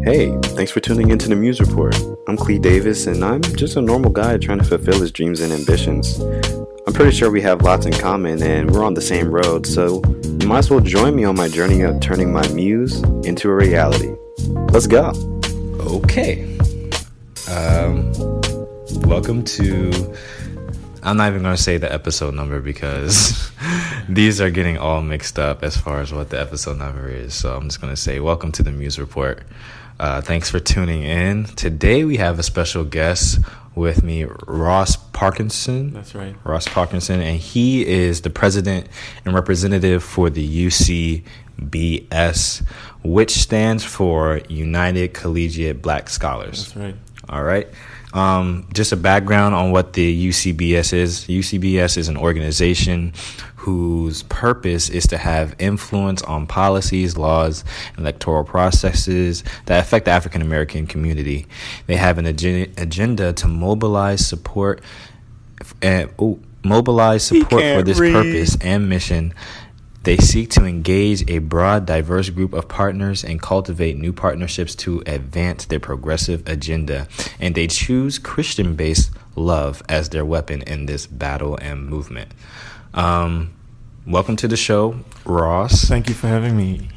Hey, thanks for tuning into the Muse Report. I'm Clee Davis, and I'm just a normal guy trying to fulfill his dreams and ambitions. I'm pretty sure we have lots in common, and we're on the same road, so you might as well join me on my journey of turning my muse into a reality. Let's go. Okay. Welcome to... I'm not even going to say the episode number because these are getting all mixed up as far as what the episode number is. So I'm just going to say welcome to the Muse Report. Thanks for tuning in. Today we have a special guest with me, Ross Parkinson. That's right. Ross Parkinson, and he is the president and representative for the UCBS, which stands for United Collegiate Black Scholars. That's right. All right. Just a background on what the UCBS is. UCBS is an organization whose purpose is to have influence on policies, laws, and electoral processes that affect the African American community. They have an agenda to mobilize support for this purpose and mission. They seek to engage a broad, diverse group of partners and cultivate new partnerships to advance their progressive agenda. And they choose Christian-based love as their weapon in this battle and movement. Welcome to the show, Ross. Thank you for having me.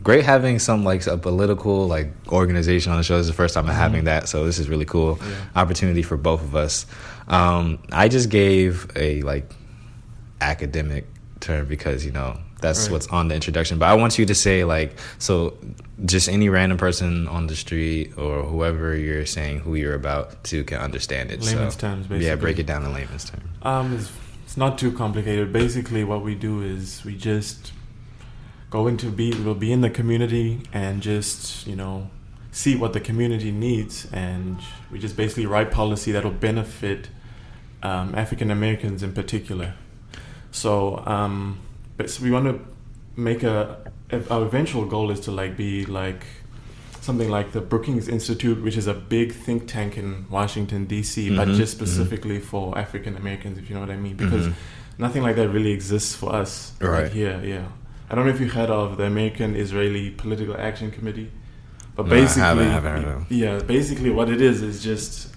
Great having some a political organization on the show. This is the first time I'm having that, so this is really cool. Yeah. Opportunity for both of us. I just gave a academic term because that's right. What's on the introduction, but I want you to say so just any random person on the street or whoever you're saying who you're about to can understand it. Layman's terms, basically. Yeah, break it down in layman's terms. It's not too complicated. Basically what we do is we just we'll be in the community and just see what the community needs, and we just basically write policy that will benefit African Americans in particular. So, we want to make our eventual goal is to be something like the Brookings Institute, which is a big think tank in Washington, D.C., but just specifically for African Americans, if you know what I mean, because nothing like that really exists for us right here. Yeah, I don't know if you heard of the American-Israeli Political Action Committee, but basically, I haven't heard of. Yeah, basically what it is just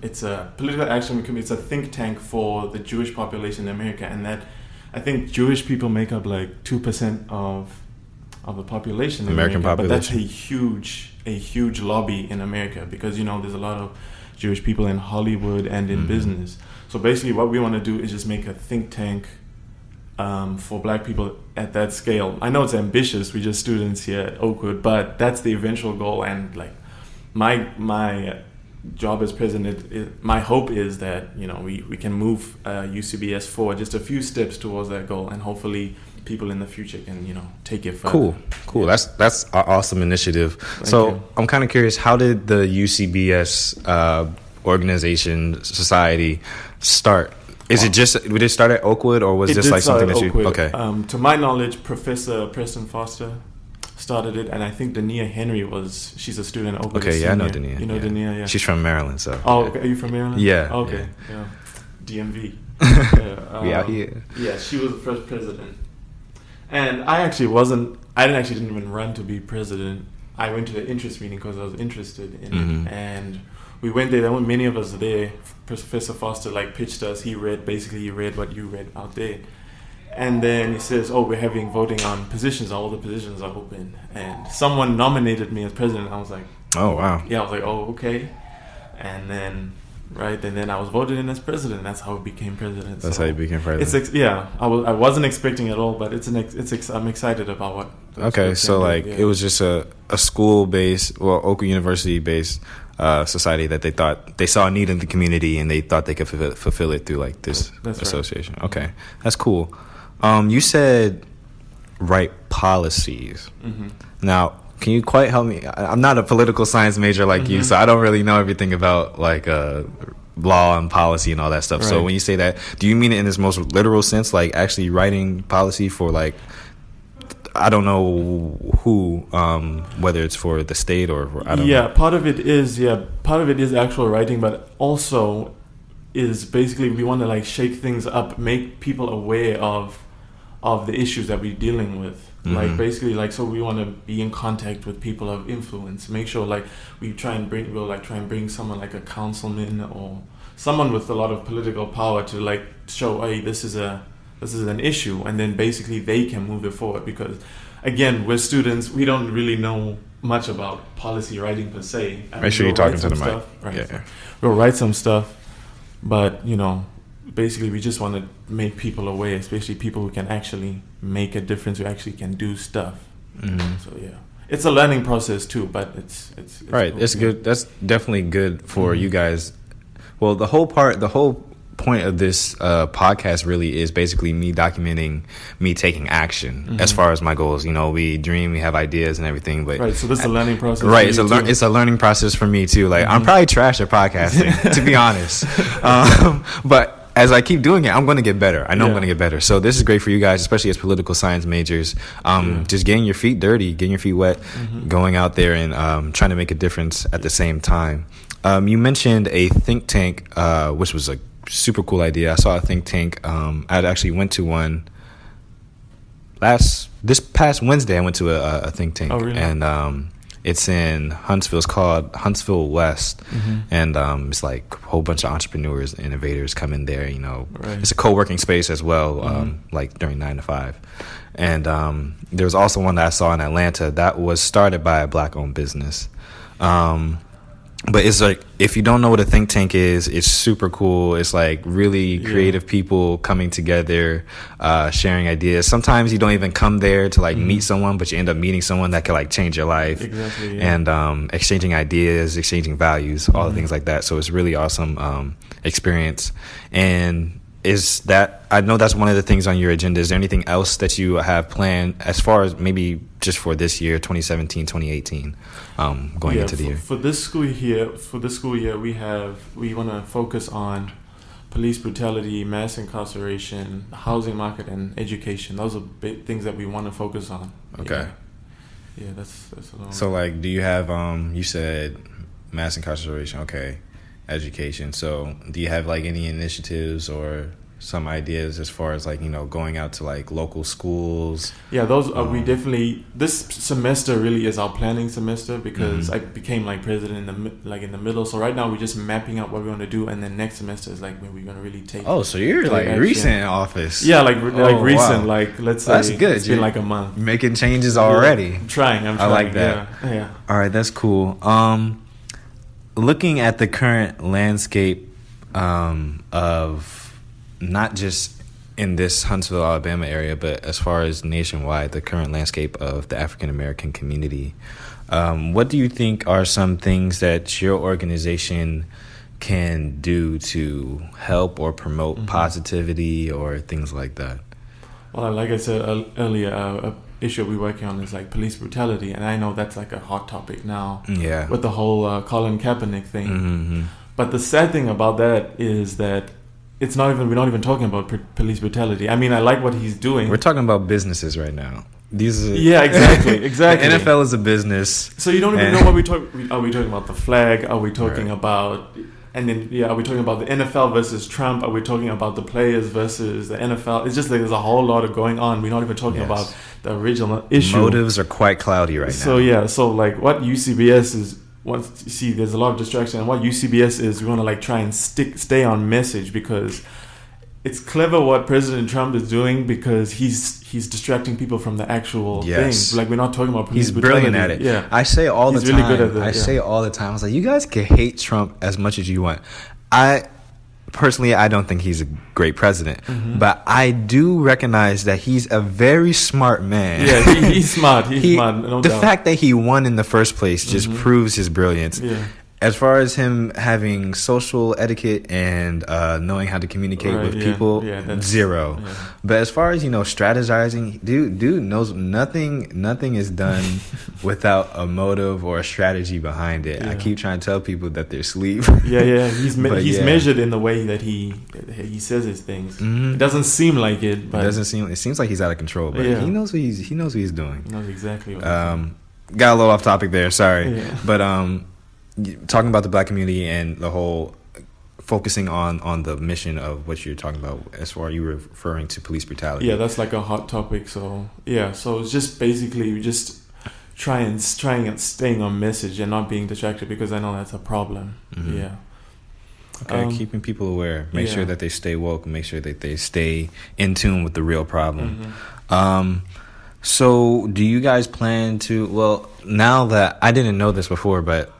it's a political action committee. It's a think tank for the Jewish population in America, and that I think Jewish people make up 2% of the population in American America, population. But that's a huge lobby in America because there's a lot of Jewish people in Hollywood and in business. So basically, what we want to do is just make a think tank for Black people at that scale. I know it's ambitious. We're just students here at Oakwood, but that's the eventual goal. And my job as president, my hope is that we can move UCBS forward just a few steps towards that goal, and hopefully people in the future can take it further. Cool. Yeah. That's an awesome initiative. Thank you. I'm kind of curious, how did the UCBS organization society start? Did it start at Oakwood, or was this something that Oakwood. Okay. To my knowledge, Professor Preston Foster started it, and I think Dania Henry she's a student at Oakwood. Okay, yeah, I know Dania. You know Dania, yeah. She's from Maryland, so. Oh, okay. Are you from Maryland? Yeah. Okay, yeah. DMV. We out here. Yeah, she was the first president. And I didn't even run to be president. I went to the interest meeting because I was interested in it, and we went there. There weren't many of us there. Professor Foster pitched us. He read what you read out there. And then he says, we're having voting on positions. All the positions are open. And someone nominated me as president. I was like, oh, wow. Yeah, I was like, oh, okay. And then, and then I was voted in as president. That's how I became president. That's how you became president. I wasn't expecting it at all, but I'm excited about what. Okay, so it was just a school-based, Oakwood University-based society that they saw a need in the community, and they thought they could fulfill it through this association. Right. Okay, that's cool. You said write policies. Now, can you quite help me? I'm not a political science major like you, so I don't really know everything about law and policy and all that stuff. Right. So when you say that, do you mean it in its most literal sense, actually writing policy for I don't know who, whether it's for the state or for, I don't know. Yeah, part of it is actual writing, but also is basically we want to shake things up, make people aware of of the issues that we're dealing with. Like basically, like, so we want to be in contact with people of influence. Make sure like we'll try and bring someone like a councilman or someone with a lot of political power to like show, hey, this is an issue, and then basically they can move it forward. Because again, we're students, we don't really know much about policy writing per se. Make sure you're talking to the mic. Right. Yeah. We'll write some stuff, but basically we just want to make people aware, especially people who can actually make a difference, who actually can do stuff. So yeah, it's a learning process too, but it's right. cool. It's good. That's definitely good for you guys. Well, the whole point of this podcast really is basically me documenting me taking action as far as my goals. We dream, we have ideas and everything, but right. So this is a learning process. Right, it's a learning process for me too. Like I'm probably trash at podcasting, to be honest. But as I keep doing it, I'm going to get better. I know I'm going to get better. So this is great for you guys, especially as political science majors. Just getting your feet dirty, getting your feet wet, going out there and trying to make a difference at the same time. You mentioned a think tank, which was a super cool idea. I saw a think tank. I actually went to one this past Wednesday. I went to a think tank. Oh, really? And it's in Huntsville. It's called Huntsville West, and it's like a whole bunch of entrepreneurs, innovators come in there. Right. It's a co-working space as well, like during 9 to 5. And there was also one that I saw in Atlanta that was started by a Black-owned business. But it's like, if you don't know what a think tank is, it's super cool. It's like really creative people coming together, sharing ideas. Sometimes you don't even come there to like meet someone, but you end up meeting someone that can like change your life. Exactly. Yeah. And exchanging ideas, exchanging values, all the things like that. So it's really awesome experience. And I know that's one of the things on your agenda. Is there anything else that you have planned as far as maybe just for this year, 2017, 2018, going into the year? For this school year, we want to focus on police brutality, mass incarceration, housing market, and education. Those are big things that we want to focus on. Okay. Yeah, that's a lot. So like, do you have you said mass incarceration? Okay. Education. So do you have like any initiatives or some ideas as far as like going out to like local schools? Yeah, those we definitely, this semester really is our planning semester, because I became like president in the middle. So right now we're just mapping out what we want to do, and then next semester is like when we're going to really take. Oh, so you're like action. Recent in office? Yeah, like recent. Wow. Like let's say that's good. It's been like a month. Making changes already. I'm trying. I like that. Yeah. All right, that's cool. Looking at the current landscape of not just in this Huntsville, Alabama area, but as far as nationwide, the current landscape of the African American community, what do you think are some things that your organization can do to help or promote positivity or things like that? Well, like I said earlier, issue we're working on is like police brutality, and I know that's like a hot topic now. Yeah. With the whole Colin Kaepernick thing. But the sad thing about that is that we're not even talking about police brutality. I mean, I like what he's doing. We're talking about businesses right now. Exactly. The NFL is a business. So you don't even know what we talk. Are we talking about the flag? Are we talking about? And then, are we talking about the NFL versus Trump? Are we talking about the players versus the NFL? It's just like there's a whole lot of going on. We're not even talking about the original issue. Motives are quite cloudy right now. So like what UCBS is, there's a lot of distraction. And what UCBS is, we want to like try and stay on message, because it's clever what President Trump is doing, because he's distracting people from the actual things. Like, we're not talking about police brutality. He's brilliant at it. Yeah. I say all the time. He's really good at that. I say all the time. I was like, you guys can hate Trump as much as you want. Personally, I don't think he's a great president, but I do recognize that he's a very smart man. Yeah, he's smart. He's smart. No the doubt. fact that he won in the first place just proves his brilliance. Yeah. As far as him having social etiquette and knowing how to communicate with people, zero. Yeah. But as far as strategizing, dude knows nothing is done without a motive or a strategy behind it. I keep trying to tell people that they're asleep. He's measured in the way that he says his things. It doesn't seem like it, but it seems like he's out of control. But he knows what he's doing. He knows exactly what got a little off topic there. Sorry, but talking about the Black community and the whole focusing on the mission of what you're talking about, as far as you were referring to police brutality. Yeah, that's like a hot topic. So yeah, so it's just basically just trying and staying on message and not being distracted, because I know that's a problem. Mm-hmm. Yeah. Okay, keeping people aware. Make sure that they stay woke. Make sure that they stay in tune with the real problem. Mm-hmm. So do you guys plan to? Well, now that I didn't know this before, but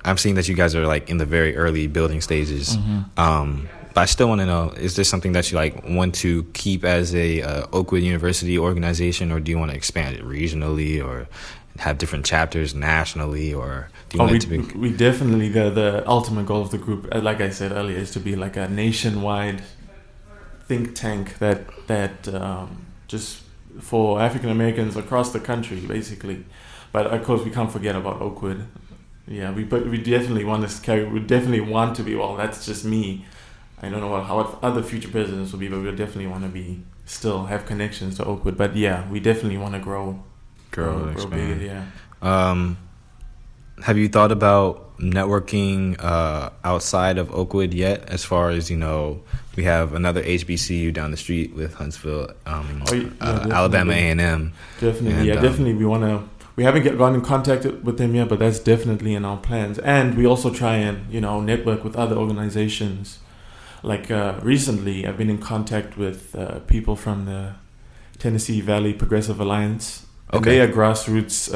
I'm seeing that you guys are like in the very early building stages. Mm-hmm. But I still want to know: is this something that you like want to keep as a Oakwood University organization, or do you want to expand it regionally, or have different chapters nationally, or do you want it to be? We definitely, the ultimate goal of the group, like I said earlier, is to be like a nationwide think tank that just for African Americans across the country, basically. But of course, we can't forget about Oakwood. Yeah, we definitely want to carry. We definitely want to be. Well, that's just me. I don't know how other future presidents will be, but we definitely want to be still have connections to Oakwood. But yeah, we definitely want to grow big. Yeah. Have you thought about networking outside of Oakwood yet? As far as we have another HBCU down the street with Huntsville, Alabama A&M. Definitely, definitely. We haven't gotten in contact with them yet, but that's definitely in our plans. And we also try and network with other organizations. Like recently, I've been in contact with people from the Tennessee Valley Progressive Alliance. And they are grassroots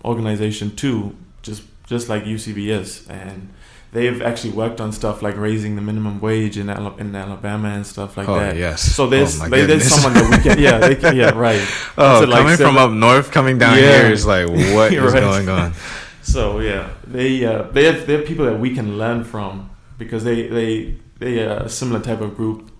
organization too, just like UCBS, and they've actually worked on stuff like raising the minimum wage in Alabama and stuff like that. Yes. So there's someone that we can right. Oh, so coming from up north, coming down here is like, what is going on? So yeah, they have people that we can learn from, because they are a similar type of group.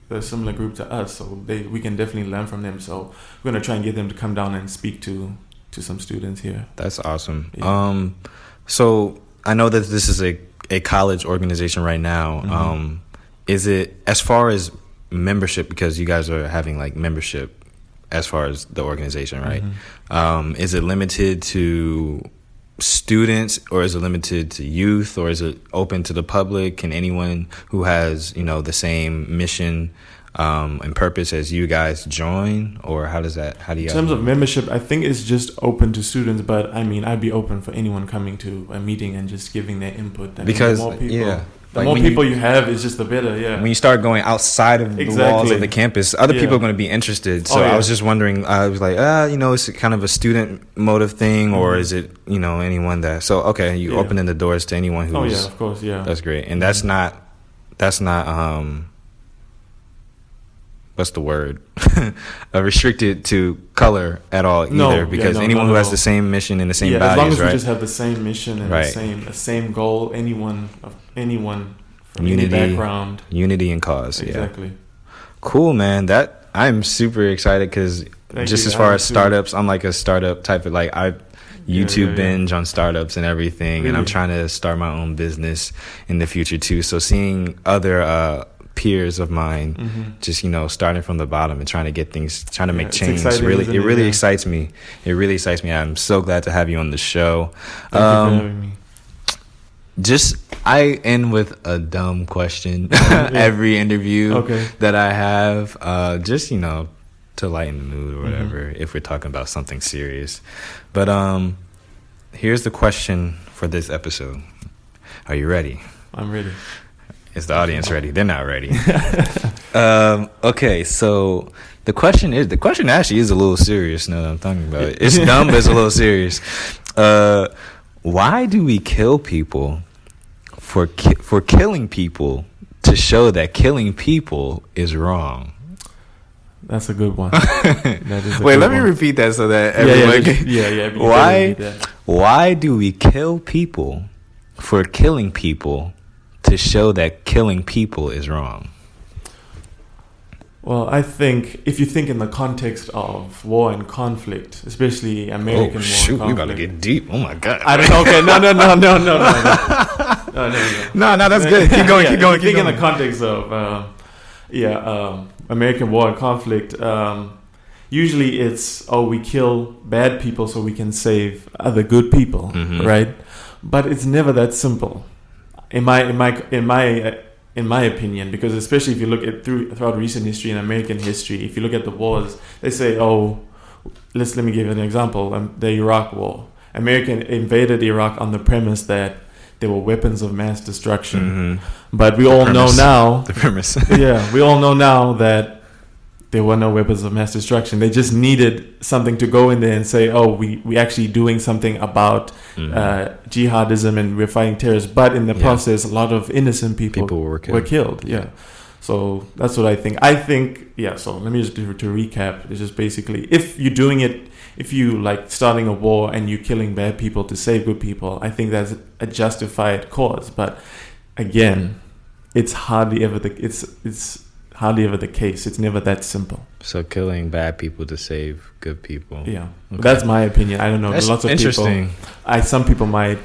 They're a similar group to us, so we can definitely learn from them. So we're gonna try and get them to come down and speak to some students here. That's awesome. Yeah. So I know that this is a college organization right now. Mm-hmm. Is it, as far as membership, because you guys are having like membership as far as the organization, right? Mm-hmm. Is it limited to students, or is it limited to youth, or is it open to the public? Can anyone who has the same mission and purpose as you guys join, or how do you? In terms of membership, I think it's just open to students, but I mean, I'd be open for anyone coming to a meeting and just giving their input. Because the more people you have, is just the better. Yeah. When you start going outside of the walls of the campus, other people are going to be interested. So I was just wondering. I was like, it's kind of a student motive thing, or is it anyone that? So you opening the doors to anyone who's. Oh yeah, of course, yeah. That's great, and that's not. What's the word? Restricted to color at all either, because anyone who has the same mission and the same values, as long as right? we just have the same mission and the same goal, anyone from unity, any background, unity and cause. Exactly. Yeah. Cool, man. That I'm super excited, because just as far as startups, I'm like a startup type of YouTube binge on startups and everything, and I'm trying to start my own business in the future too. So seeing other peers of mine just starting from the bottom and trying to get things, trying to make change, really excites me. It really excites me. I'm so glad to have you on the show. Thank you for having me. I end with a dumb question every interview that I have, just to lighten the mood or whatever, if we're talking about something serious. But here's the question for this episode. Are you ready? I'm ready. Is the audience ready? They're not ready. Okay, so the question actually is a little serious now that I'm talking about it. It's dumb, but it's a little serious. Why do we kill people for killing people to show that killing people is wrong? That's a good one. Wait, let me repeat that so that everyone can... Why do we kill people for killing people to show that killing people is wrong? Well, I think if you think in the context of war and conflict, especially American war and conflict. We about to get deep. Oh my God. I don't know. Okay, no. No, that's good. Keep going. Keep going. Think in the context of American war and conflict. Usually it's we kill bad people so we can save other good people, right? But it's never that simple. In my in my opinion, because especially if you look at throughout recent history and American history, if you look at the wars, they say, let me give you an example. The Iraq War. America invaded Iraq on the premise that there were weapons of mass destruction. Mm-hmm. But we all know now... The premise. Yeah, we all know now that there were no weapons of mass destruction. They just needed something to go in there and say, we actually doing something about jihadism and we're fighting terrorists. But in the process, a lot of innocent people were killed. Yeah. So that's what I think. So let me just do to recap. It's just basically, if you're doing it, if you like starting a war and you're killing bad people to save good people, I think that's a justified cause. But again, it's hardly ever the case. It's never that simple. So killing bad people to save good people. Yeah, okay. That's my opinion. I don't know. That's lots of interesting. People. Some people might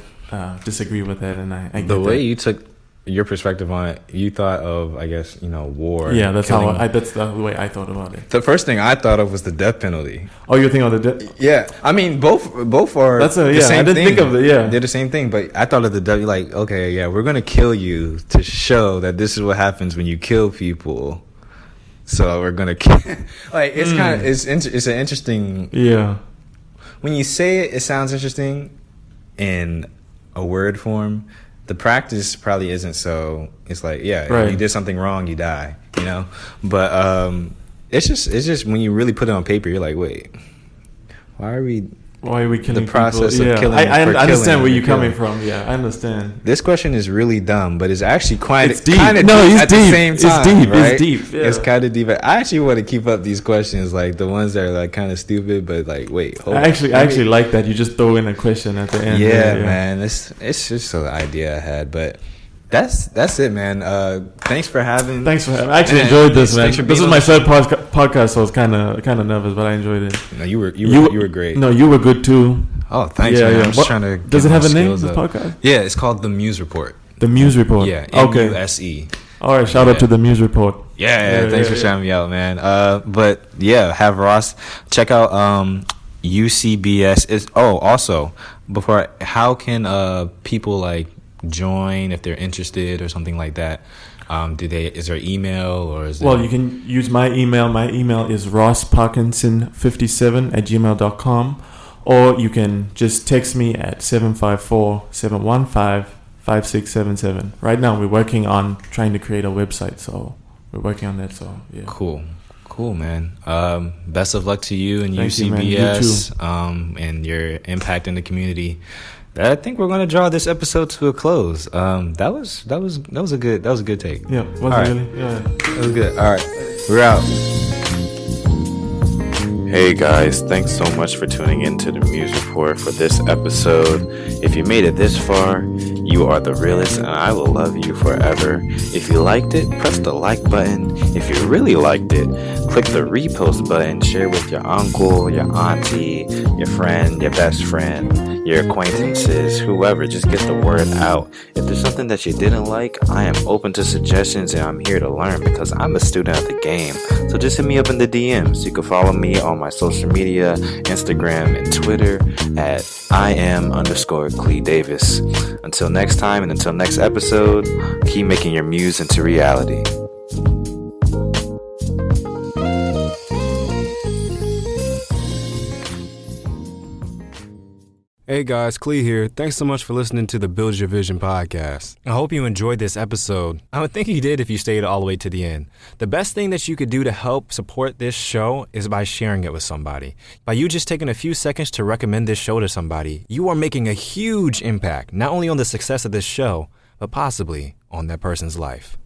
disagree with that, and I get the way that. You took your perspective on it, you thought of, I guess, war. Yeah, that's killing. That's the way I thought about it. The first thing I thought of was the death penalty. Oh, you're thinking of the death? Yeah, I mean both are the same thing. I didn't think of it. Yeah, they're the same thing. But I thought of the death. Like, okay, yeah, we're gonna kill you to show that this is what happens when you kill people. So we're gonna kill. Like, it's kind of it's an interesting. Yeah. When you say it, it sounds interesting in a word form. The practice probably isn't so. It's like, if you did something wrong, you die. But it's just when you really put it on paper, you're like, wait, why are we killing the process people? Of killing? I understand where you're coming from. Yeah, I understand. This question is really dumb, but it's actually it's deep. Kind of deep at the same time. It's deep. Right? It's deep. Yeah. It's kind of deep. I actually want to keep up these questions, like the ones that are like kind of stupid, but like, wait, hold on. I actually like that. You just throw in a question at the end. Yeah, man. It's just an idea I had, but. That's it, man. Thanks for having. I actually enjoyed this, man. This was my third podcast, so I was kind of nervous, but I enjoyed it. No, you were great. No, you were good too. Oh, thanks, man. I'm just trying to. Does it have a name? This podcast? Yeah, it's called The Muse Report. The Muse Report. Yeah. Okay. MUSE. All right. Shout out to The Muse Report. Yeah. Thanks for shouting me out, man. But yeah, have Ross check out UCBS. Also before, how can people like join if they're interested or something like that? Is there email or is there... Well, you can use my email. My email is rossparkinson57@gmail.com, or you can just text me at 754-715-5677. Right now we're working on trying to create a website, so we're working on that. So yeah. Cool, man. Best of luck to you and UCBS, and your impact in the community. I think we're going to draw this episode to a close. That was a good take. Yeah, was it really? Yeah, that was good. All right, we're out. Hey guys, thanks so much for tuning in to the Muse Report for this episode. If you made it this far, you are the realest and I will love you forever. If you liked it, press the like button. If you really liked it, click the repost button. Share with your uncle, your auntie, your friend, your best friend, your acquaintances, whoever. Just get the word out. If there's something that you didn't like, I am open to suggestions and I'm here to learn because I'm a student of the game. So just hit me up in the DMs. You can follow me on my social media, Instagram and Twitter at @IM_Clee Davis. Until next time and until next episode, keep making your muse into reality. Hey guys, Clee here. Thanks so much for listening to the Build Your Vision podcast. I hope you enjoyed this episode. I would think you did if you stayed all the way to the end. The best thing that you could do to help support this show is by sharing it with somebody. By you just taking a few seconds to recommend this show to somebody, you are making a huge impact, not only on the success of this show, but possibly on that person's life.